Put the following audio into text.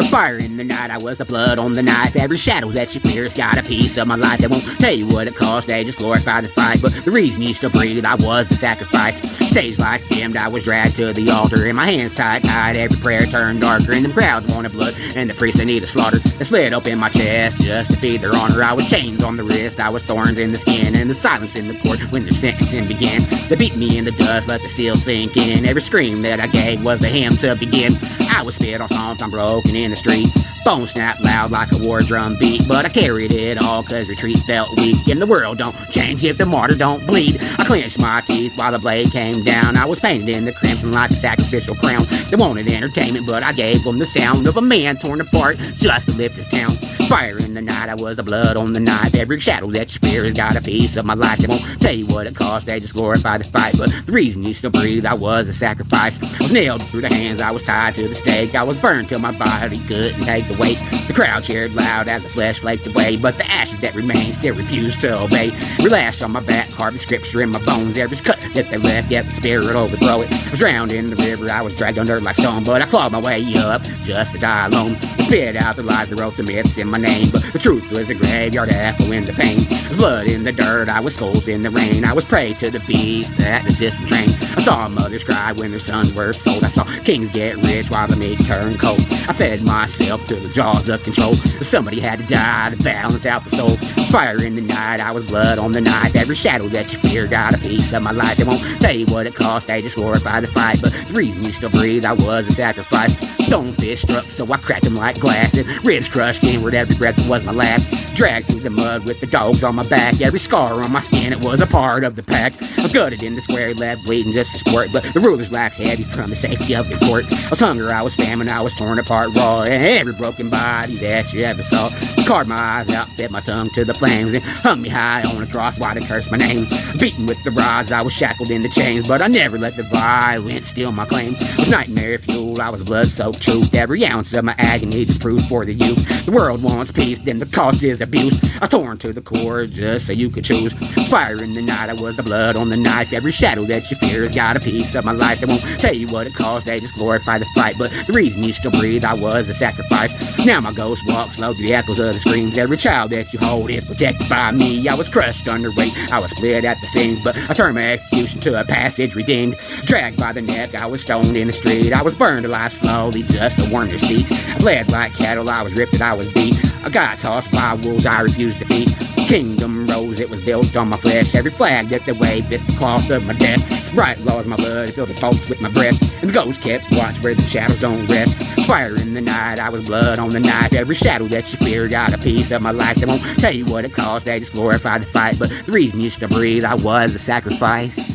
The fire in the night, I was the blood on the knife. Every shadow that you fear's got a piece of my life. They won't tell you what it cost, they just glorify the fight. But the reason you still breathe, I was the sacrifice. Stage lights dimmed, I was dragged to the altar, and my hands tied, every prayer turned darker. And them crowds wanted blood, and the priests they needed slaughter. They split open my chest just to feed their honor. I was chains on the wrist, I was thorns in the skin, and the silence in the court when their sentencing began. They beat me in the dust, let the steel sink in. Every scream that I gave was the hymn to begin. I was spit on stomped, I'm broken in the street. Bones snapped loud like a war drum beat, but I carried it all cause retreat felt weak. And the world don't change if the martyr don't bleed. I clenched my teeth while the blade came down. I was painted in the crimson like a sacrificial crown. They wanted entertainment, but I gave them the sound of a man torn apart just to lift his town. Fire in the night, I was the blood on the knife. Every shadow that you fear has got a piece of my life. They won't tell you what it cost, they just glorify the fight. But the reason you still breathe, I was a sacrifice. I was nailed through the hands, I was tied to the stake. I was burned till my body couldn't take the weight. The crowd cheered loud as the flesh flaked away, but the ashes that remained still refused to obey. Relaxed on my back, carved the scripture in my bones. Every cut that they left, yet the spirit overthrow it. I was drowned in the river, I was dragged under like stone, but I clawed my way up just to die alone. I spit out the lies that wrote the myths in my name, but the truth was a graveyard echo in the pain. I was blood in the dirt, I was skulls in the rain. I was prey to the beast that the system trained. I saw mothers cry when their sons were sold. I saw kings get rich while the meat turned cold. I fed myself to the jaws of control. Somebody had to die to balance out the soul. Fire in the night, I was blood on the knife. Every shadow that you fear got a piece of my life. They won't tell you what it cost, they just glorify the fight. But the reason you still breathe, I was a sacrifice. Stonefish struck, so I cracked them like glass, and ribs crushed inward, every breath was my last. Dragged through the mud with the dogs on my back. Every scar on my skin, it was a part of the pack. I was gutted in the square, left bleeding just for sport, but the rulers laughed heavy from the safety of the court. I was hungry, I was famine, I was torn apart raw, and every broken body that you ever saw. I carved my eyes out, bit my tongue to the flames, and hung me high on a cross while they cursed my name. Beaten with the rods, I was shackled in the chains, but I never let the violence steal my claim. I was nightmare fuel, I was blood-soaked truth. Every ounce of my agony just proved for the youth. The world wants peace, then the cost is abuse. I was torn to the core just so you could choose. Fire in the night, I was the blood on the knife. Every shadow that you fear has got a piece of my life. They won't tell you what it cost, they just glorify the fight. But the reason you still breathe, I was a sacrifice. Now my ghost walks slow through the echoes of the screams. Every child that you hold is protected by me. I was crushed under weight, I was split at the seams, but I turned my execution to a passage redeemed. Dragged by the neck, I was stoned in the street. I was burned alive slowly just to warm their seats. I bled like cattle, I was ripped and I was beat. I got tossed by wolves, I refused defeat. Kingdom rose, it was built on my flesh. Every flag that they waved, it's the cloth of my death. Right laws my blood, it filled the pulse with my breath. And the ghost kept watch where the shadows don't rest. Fire in the night, I was blood on the knife. Every shadow that you fear got a piece of my life. They won't tell you what it cost, they just glorify the fight. But the reason you still breathe, I was the sacrifice.